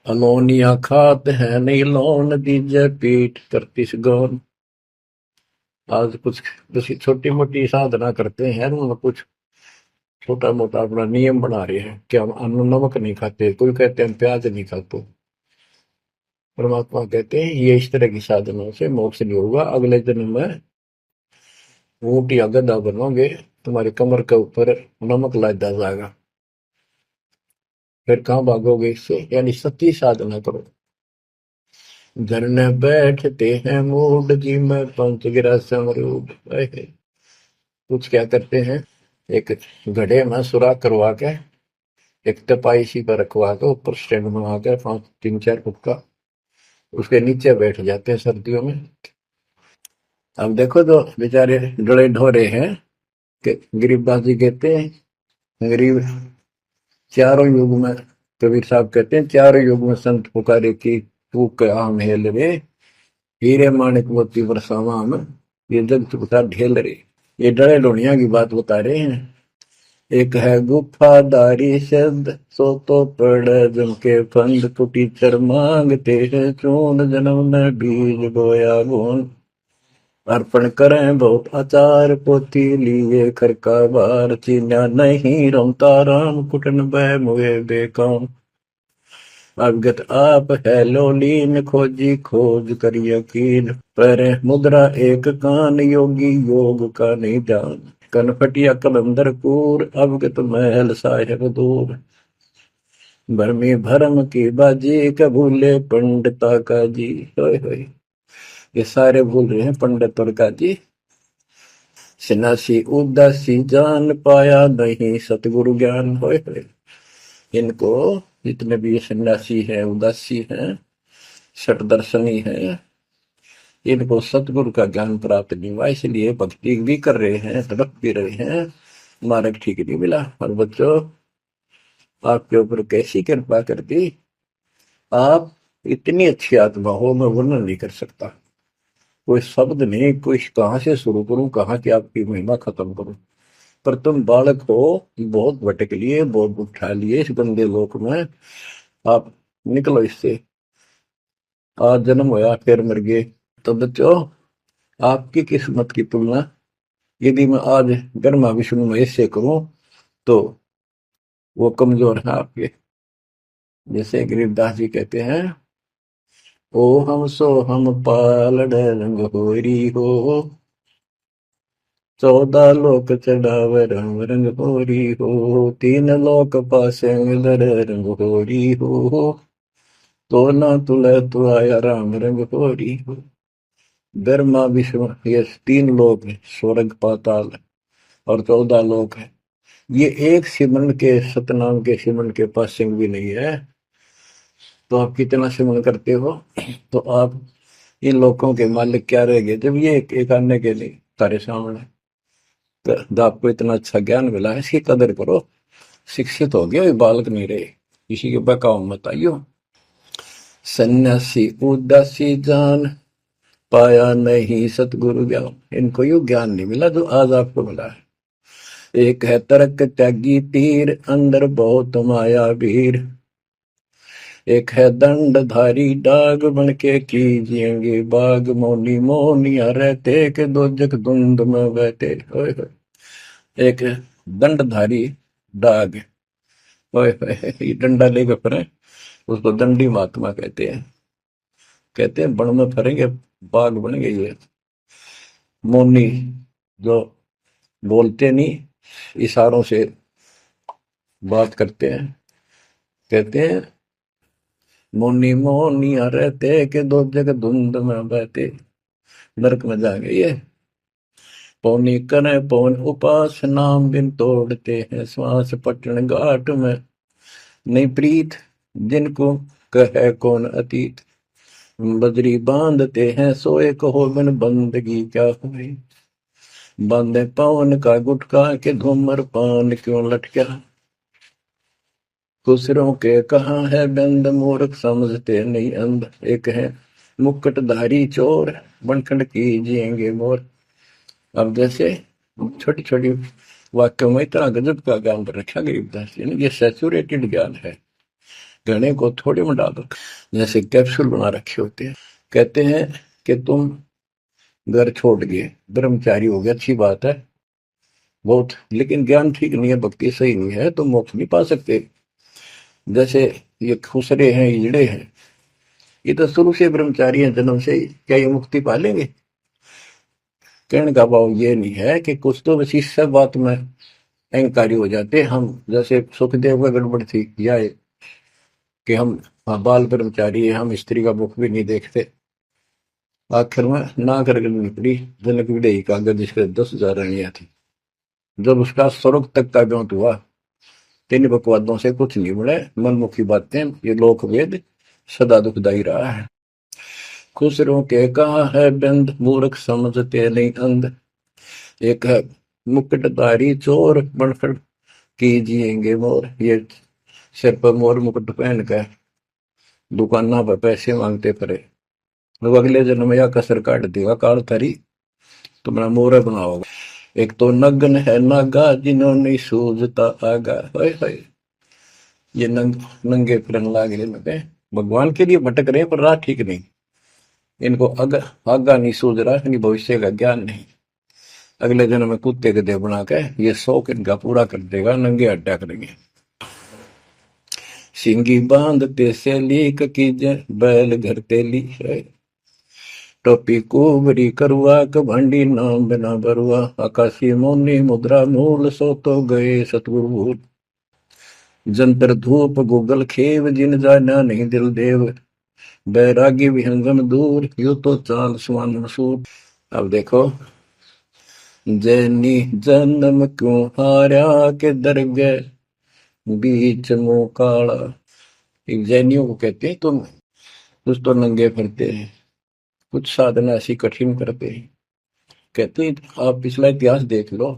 अलोनिया खात है नहीं लोन, दीजे पीठ करतीस गौन। आज कुछ किसी छोटी मोटी साधना करते हैं, उनमें कुछ छोटा मोटा अपना नियम बना रहे हैं कि हम अन्न नमक नहीं खाते, कोई कहते हैं प्याज नहीं खाते। परमात्मा कहते हैं ये इस तरह की साधनों से मोक्ष नहीं होगा, अगले जन्म में ऊंट या गधा बनोगे, तुम्हारी कमर के ऊपर नमक लादा जाएगा, फिर कहाँ भागोगे इससे। यानी सच्ची साधना करो। झरने बैठते हैं मूड जी में, पंच गिरा समरूप। कुछ क्या करते हैं, एक घड़े में सुराख करवा के, एक तपाई सी पर रखवा के, ऊपर स्टैंड बना के 3-4 फुट का, उसके नीचे बैठ जाते हैं सर्दियों में। अब देखो तो बेचारे डरे ढोरे हैं कि गरीबदास जी कहते हैं, गरीब चारों युग में, कबीर साहब कहते हैं चारों युग में संत पुकारे की तू क्या हेल रे, हीरे माणिक मोती बरसावा हम, ये जग चुका ढेल रे। ये डरे ढोनिया की बात बता रहे हैं। एक है गुफादारी शब्द, सो तो पड़ जम के फंद, कुटीचर मांगते हैं चून, जन्म ने बीज बोया गुण। अर्पण करें बहुत आचार, पोती लिए खर का बार, चीन्या नहीं रमता राम, कुटन बह मुए बेकाम। अवगत आप है लोलीन, खोजी खोज कर यकीन, पर मुद्रा एक कान, योगी योग का नहीं ध्यान। कनफटिया कलंदर कूर, अवगत महल साहेब दूर। भरमी भरम की बाजी, कबूले पंडिता का जी। होय होय। ये सारे भूल रहे हैं पंडित और काजी। सन्यासी उदासी जान, पाया नहीं सतगुरु ज्ञान। होय होय। इनको जितने भी ये सन्यासी हैं, उदासी हैं, शट दर्शनी हैं, इनको सतगुरु का ज्ञान प्राप्त नहीं हुआ, इसलिए भक्ति भी कर रहे हैं, तड़प भी रहे हैं, मार्ग ठीक नहीं मिला। और बच्चों, आपके ऊपर कैसी कृपा कर दी, आप इतनी अच्छी आत्मा हो, मैं वर्णन नहीं कर सकता। कोई शब्द नहीं, कोई कहाँ से शुरू करूं, कहाँ की आपकी महिमा खत्म करूं। पर तुम बालक हो, बहुत भटक लिए, बहुत उठा लिए इस गंदे लोक में, आप निकलो इससे। आज जन्म होया फिर मर गए। तो बच्चों, आपकी किस्मत की तुलना यदि मैं आज ब्रह्मा विष्णु महेश से करूं, तो वो कमजोर है आपके। जैसे गरीबदास जी कहते हैं, ओ हम सो हम पालड़ रंग होरी हो, 14 लोक चढ़ाव रंग रंग होरी हो, 3 लोक पासे मिलर रंग होरी हो, तो ना तुले तो आया राम रंग होरी हो। ब्रह्मा विष्णु ये 3 लोक है, स्वर्ग पाताल और 14 लोक है। ये एक सिमरन के, सतनाम के सिमरन के पास सिंह भी नहीं है। तो आप कितना सिमरन करते हो, तो आप इन लोगों के मालिक क्या रह गए, जब ये एक आने के लिए तारे सामने। तो आपको इतना अच्छा ज्ञान मिला है, इसकी कदर करो। शिक्षित हो गया, बालक नहीं रहे, किसी के बकाओ मत आइयो। सन्यासी उदासी जान, पाया नहीं सतगुरु ज्ञान। इनको यू ज्ञान नहीं मिला जो आज आपको मिला है। एक है तर्क त्यागी तीर, अंदर बहुत माया वीर। एक है दंडधारी डाग, बन के कीजिएंगे बाग, मौनी मौनिया रहते के दो जग धुंध में बहते। ओए होए। एक दंडधारी डाग, ओए होए, ये डंडा लेकर फिरे, उसको दंडी महात्मा कहते हैं। कहते हैं बन में फरेंगे बाग बनेंगे ये मौनी, जो बोलते नहीं, इशारों से बात करते हैं। कहते हैं मौनी मौनिया रहते के दो जग धुंध में बहते, नरक में जाएंगे ये। पौनी करे पौन उपास नाम बिन तोड़ते हैं श्वास पटन घाट में, नहीं प्रीत जिनको कहे कौन अतीत, बजरी बांधते हैं सोए कहो बिन बंदगी क्या हुई, बांधे पवन का गुटका के धूमर पान क्यों लटका, दूसरों के कहाँ है बंद मूर्ख समझते नहीं अंध, एक है मुकुटधारी चोर बनखंड कीजिएंगे मोर। अब जैसे छोटी छोटी वाक्यों में इतना गजब का ज्ञान पर रखा गरीबदास जी ने, ये सैचुरेटेड ज्ञान है, गहने को थोड़े में डाल दो, जैसे कैप्सूल बना रखे होते हैं। कहते हैं कि तुम घर छोड़ गए, ब्रह्मचारी हो गया, अच्छी बात है बहुत, लेकिन ज्ञान ठीक नहीं है, भक्ति सही नहीं है तो मोक्ष नहीं पा सकते। जैसे ये खुसरे हैं, इजड़े हैं, ये तो शुरू से ब्रह्मचारी हैं जन्म से ही, क्या ये मुक्ति पा लेंगे? कहने का भाव ये नहीं है कि कुछ तो बस इस सब बात में अहंकारी हो जाते हम, जैसे सुखदेव का गड़बड़ थी या कि हम बाल ब्रह्मचारी है, हम स्त्री का मुख भी नहीं देखते। आखिर में ना कर निकली जनक विदेही का, जिसके 10,000 रानियां थी। जब उसका स्वर्ग तक का ब्योंत हुआ, तीन बकवादों से कुछ नहीं मिले, मनमुखी बातें, ये लोक वेद सदा दुखदाई रहा है। खुसरों के कहा है बंद मूर्ख समझते नहीं अंध, एक है मुकुटधारी चोर बनखड़ कीजिएंगे मोर, ये सिर पर मोर मुकुट पहन कर दुकाना पर पैसे मांगते पड़े, तो अगले जन्म या कसर काट देगा काल थारी, तुम्हारा मोर बनाओगा। एक तो नग्न है नागा जिन्होंने सूझता आगा, हाय हाय, ये नंगे फिरन लाग रहे, भगवान के लिए भटक रहे पर राह ठीक नहीं, इनको आगा नहीं सूझ रहा, इनकी भविष्य का ज्ञान नहीं। अगले जन्म में कुत्ते के देह बना के ये शौक इनका पूरा कर देगा, नंगे अड्डा करेंगे। सिंगी बांधते से लीक कीजे बैल घर तेली है, टोपी कुबरी करुआ कभंडी नाम बिना बरुआ, आकाशी मोनी मुद्रा मूल सो तो गए सतगुरु भूल, जंतर धूप गूगल खेव जिन जाना नहीं दिल देव, बैरागी विहंगम दूर यू तो चाल सुमान मसूर। अब देखो, जैनी जन्म क्यों हारा के दरगे बीच मुंह काला, एक जैनियों को कहते हैं तुम कुछ तो नंगे फिरते हैं, कुछ साधना ऐसी कठिन करते हैं। कहते हैं आप पिछला इतिहास देख लो,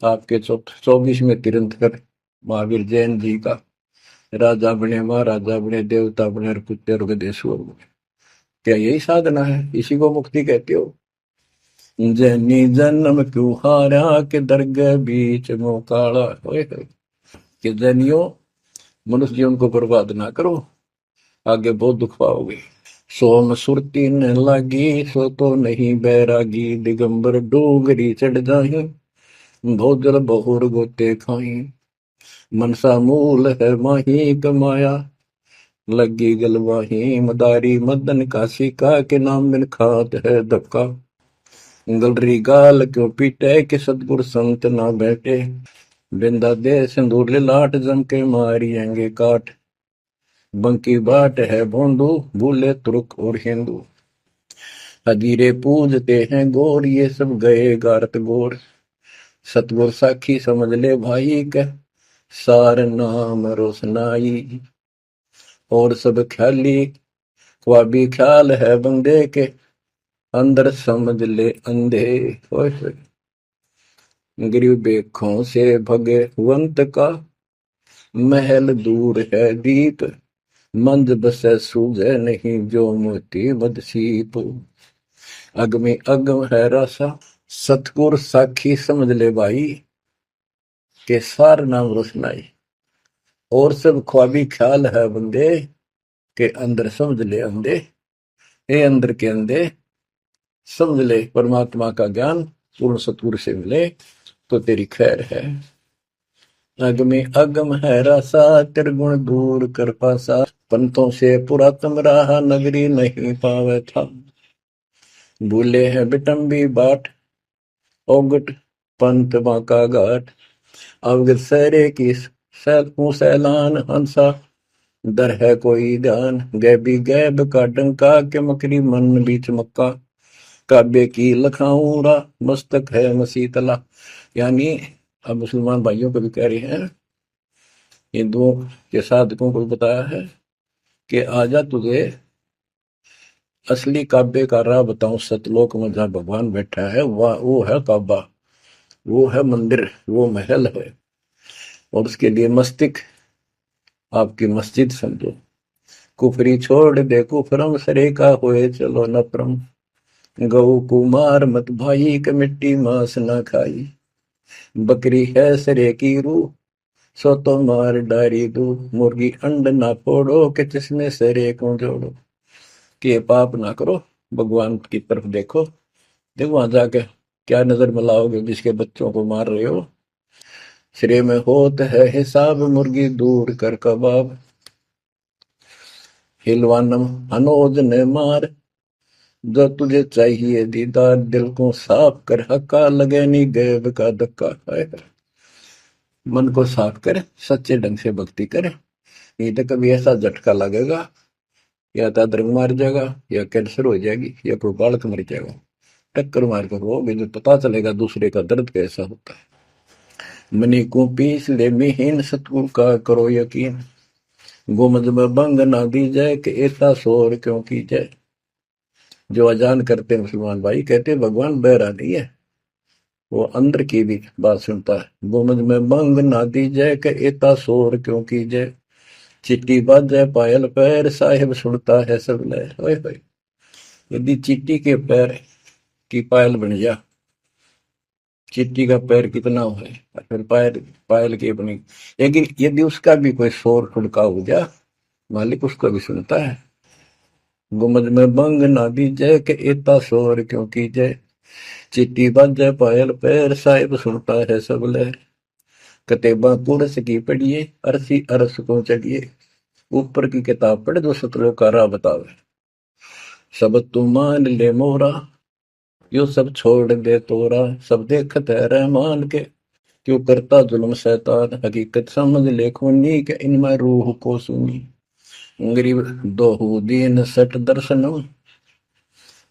आपके 24वें तीर्थंकर महावीर जैन जी का, राजा बने महाराजा बने देवता बने और कुत्ते और गधेश्वर बने, क्या यही साधना है? इसी को मुक्ति कहते हो? जैनी जन्म क्यों हारा के दरगाह बीच मुंह काला, कि जैनियों मनुष्य जीवन को बर्बाद ना करो, आगे बहुत दुख पाओगे। सोम सुरती न लागी सो तो नहीं बैरागी, दिगंबर डोगरी चढ़ जाही भोजल बहुर गोते खाई, मनसा मूल है माही कमाया लगी गलवाही, मदारी मदन काशी का के नाम बिन खात है धक्का, गलरी गाल क्यों पीटे के सतगुर संत ना बैठे, बिंदा दे सिंदूर लाट जम के मारियेंगे काट, बंकी बाट है भोंदू भूले तुर्क और हिंदू, हजीरे पूजते हैं गोर ये सब गए गारत गोर, सतगुर साखी समझ ले भाई का सार नाम रोशनाई, और सब ख्याली ख्वाबी ख्याल है बंदे के अंदर समझ ले अंधे, गरीब बेखों से भगवंत का महल दूर है दीप, मंद बसे सूझे नहीं जो मोती बदसीप, अगमी अगम है रासा सतगुर साखी समझ ले भाई के सार नाम रोशनाई, और सब ख्वाबी ख्याल है बंदे के अंदर समझ ले अंधे, ए अंदर के अंधे समझ ले परमात्मा का ज्ञान पूर्ण सतगुरु से मिले तो तेरी खैर है। अगमे अगम है रासा, त्रिगुण दूर कर पासा। पंथों से पुरातन रहा, नगरी नहीं पावे था। भूले हैं बिटम्बी बाट, ओगट पंथ बांका घाट। अवगत सहरे की सैलूं सैलान, हंसा दर है कोई ध्यान। गैबी गैब का डंका, के मकरी मन बीच मक्का। काबे की लखाऊरा, मस्तक है मसीतला। यानी अब मुसलमान भाइयों को भी कह रहे हैं, हिंदुओं के साधकों को भी बताया है कि आजा तुझे असली काबे का राह बताऊं। सतलोक में जहां भगवान बैठा है वह वो है काबा, वो है मंदिर, वो महल है। और उसके लिए मस्तिक आपकी मस्जिद समझो। कुफरी छोड़ दे कुफरम, सरे का होए चलो नफरम। गऊ कुमार मत भाई, के मिट्टी मांस ना खाई। बकरी है सरे की रूह, सो तो मार डारी दू। मुर्गी अंड ना फोड़ो, के जिसमें सरे को जोड़ो। कि ये पाप ना करो, भगवान की तरफ देखो। देखो वहां जाके क्या नजर मिलाओगे, जिसके बच्चों को मार रहे हो। सिरे में होत है हिसाब, मुर्गी दूर कर कबाब। हिलवानम अनोज ने मार, जो तुझे चाहिए दीदार। दिल को साफ कर, हक्का लगे नी गैब का धक्का। मन को साफ कर, सच्चे ढंग से भक्ति कर। नहीं तो कभी ऐसा झटका लगेगा, या तो अदरंग मार जाएगा, या कैंसर हो जाएगी, या कोई बालक मर जाएगा। टक्कर मार कर वो भी पता चलेगा दूसरे का दर्द कैसा होता है। मनी को पीस ले मिहीन, सतगुरु का करो यकीन। गुमज में भंग ना दी जाए, कि ऐसा शोर क्यों की जाए। जो अजान करते मुसलमान भाई कहते भगवान बहरा नहीं है, वो अंदर की भी बात सुनता है। गुमज में भंग ना दी जाए, कि ऐसा शोर क्यों की जाए। चिट्टी बाजे पायल पैर, साहिब सुनता है सब लहर। ओए होए, यदि चिट्टी के पैर की पायल बन जा, चिट्टी का पैर कितना है, फिर पायल पायल की बनी। लेकिन यदि उसका भी कोई शोर खुड़का हो जा, मालिक उसको भी सुनता है। गुमज में भंग ना दी जय, के इतना शोर क्यों की जय। चिट्टी बाजे पायल पैर, साहिब सुनता है सब लहर। कतेबा कुरस की पढ़िए, अरसी अरस को चढ़िए। ऊपर की किताब पढ़, जो सतलों का राह बतावे। सब तू मान ले मोरा, यो सब छोड़ दे तोरा। सब देखत है रहमान के, क्यों करता जुल्म शैतान। हकीकत समझ ले खूनी, के इनमें रूह को सुनी। गरीब दोहू दीन सट दर्शनम,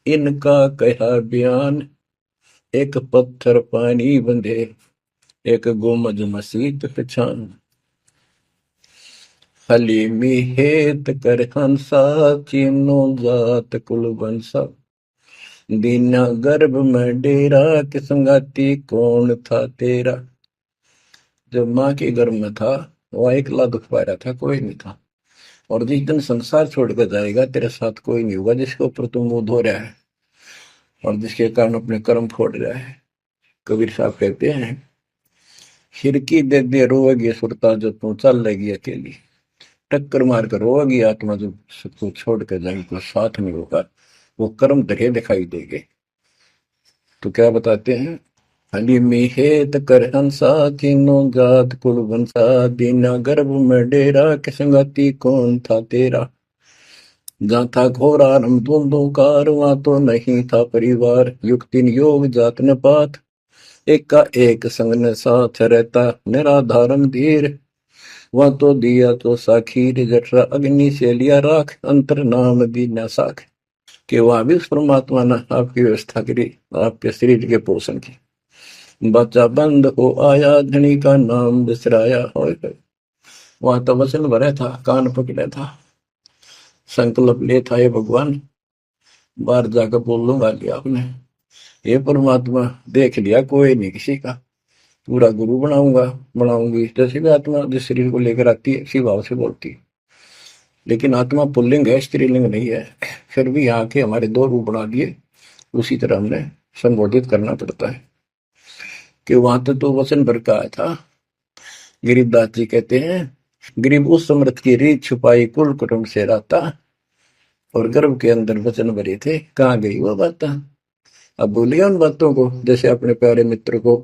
इनका कहा बयान। एक पत्थर पानी बंधे, एक गुमज मसीत पहचान। हलीमी हेत कर हंसा, चीनो जात कुल बंसा। दीना गर्भ में डेरा, कि संगाती कौन था तेरा। जब माँ के गर्भ में था, वह अकेला दुख पा रहा था, कोई नहीं था। और जिस दिन संसार छोड़कर जाएगा, तेरे साथ कोई नहीं होगा, जिसके ऊपर तुम मुंह धो रहा है और जिसके कारण अपने कर्म फोड़ रहा है। कबीर साहब कहते हैं, खिड़की दे दे रोएगी सुरता, जो तू चल लेगी अकेली। टक्कर मार कर रोएगी आत्मा, जो सबको छोड़ कर जाएगी, कोई साथ नहीं होगा, वो कर्म धरे दिखाई देंगे। तो क्या बताते हैं, हली मिहेत कर हंसा, तीनों जात कुल बंसा। दीना गर्भ में डेरा, के संगति कौन था तेरा। जहाँ था घोरा रम धुंधुकार, वहां तो नहीं था परिवार। युक्ति योग जात न पात, एक का एक संग न साथ रहता। निराधारम धीर, वहां तो दिया तो साखीर। जठरा अग्नि से लिया राख, अंतर नाम दीना साख। कि वहां भी उस परमात्मा ने आपकी व्यवस्था करी, आपके शरीर के पोषण की। बच्चा बंद हो आया, धनी का नाम बिसराया। हो वहां तो वचन भरा था, कान पकड़ा था, संकल्प ले था, ये भगवान बाहर जाकर बोल लूंगा लिया आपने। ये परमात्मा देख लिया कोई नहीं किसी का, पूरा गुरु बनाऊंगा बनाऊंगी। जैसे भी आत्मा जिस शरीर को लेकर आती है, इसी भाव से बोलती है। लेकिन आत्मा पुल्लिंग है, स्त्रीलिंग नहीं है। फिर भी यहाँ के हमारे दो रूप बना दिए, उसी तरह हमने संबोधित करना पड़ता है। कि वहां तो वचन भर का आया था। गरीबदास जी कहते हैं, गरीब उस समृद्ध की रीत छुपाई, कुल कुटुंब से रहता। और गर्भ के अंदर वचन भरे थे, कहाँ गई वो बात। अब भूलिए उन बातों को, जैसे अपने प्यारे मित्र को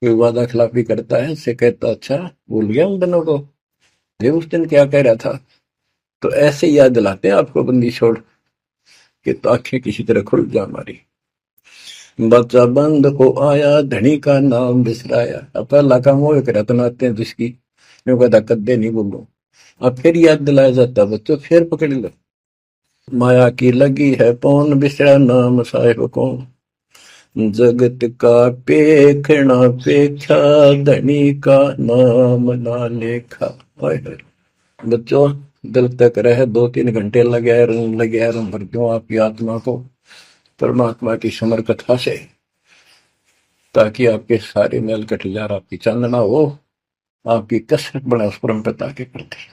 कोई वादा खिलाफी करता है, उससे कहता अच्छा भूल गया उन दिनों को, ये उस दिन क्या कह रहा था। तो ऐसे याद दिलाते हैं आपको बंदी छोड़ के, तो आंखें किसी तरह खुल जा हमारी। बच्चा बंद हो आया, धनी का नाम बिसराया। अब पहला काम वो एक रत्न आते हैं जिसकी मैं कहता कद्दे नहीं बोलूं। अब फिर याद दिलाया जाता बच्चों, फिर पकड़ लो। माया की लगी है पौन, बिसरा नाम साहेब कौन। जगत का पेखना पेखा, धनी का नाम ना लेखा। ओए होए। बच्चों दिल तक रहे 2-3 घंटे लगे रहूं भर क्यों आपकी आत्मा को परमात्मा की समर कथा से, ताकि आपके सारे मैल कट जा, आपकी चांदना हो, आपकी कसरत बने उस परम पिता के प्रति।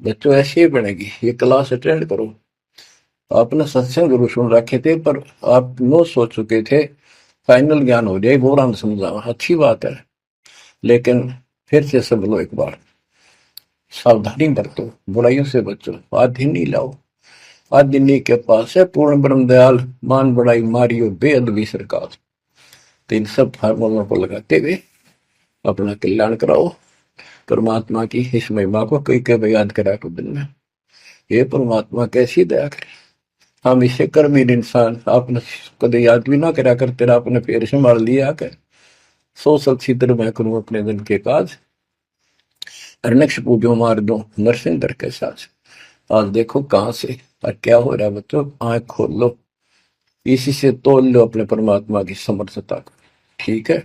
बच्चों ऐसे ही बनेगी। ये क्लास अटेंड करो। आपने सत्संग जरूर सुन रखे थे, पर आप नो सोच चुके थे फाइनल ज्ञान हो जाए, गौरान समझा, अच्छी बात है, लेकिन फिर से सब लो एक बार। सावधानी बरतो, बुराइयों से बचो, आदि नहीं लाओ। आदि नहीं के पास है पूर्ण ब्रह्म दयाल, मान बड़ाई मारियो बेअदबी सरकार। तो इन सब फार्मूलों को लगाते हुए अपना कल्याण कराओ। परमात्मा की इस महिमा को कई कई याद करा को दिन में, ये परमात्मा कैसी दया करे। हम इसे कर्महीन इंसान, आपने कदे याद भी ना करा कर, तेरा आपने फेर संभाल लिया कर। सो सलसीधर मैं करूं अपने दिन के काज, अरनक्ष पूजो मार दो नरसिंह दर के साथ। आज देखो कहां से और क्या हो रहा है बच्चों, आंख खोल लो, इसी से तोल लो अपने परमात्मा की समर्थता को। ठीक है,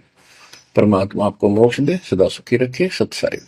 परमात्मा आपको मोक्ष दे, सदा सुखी रखे। सत्साई।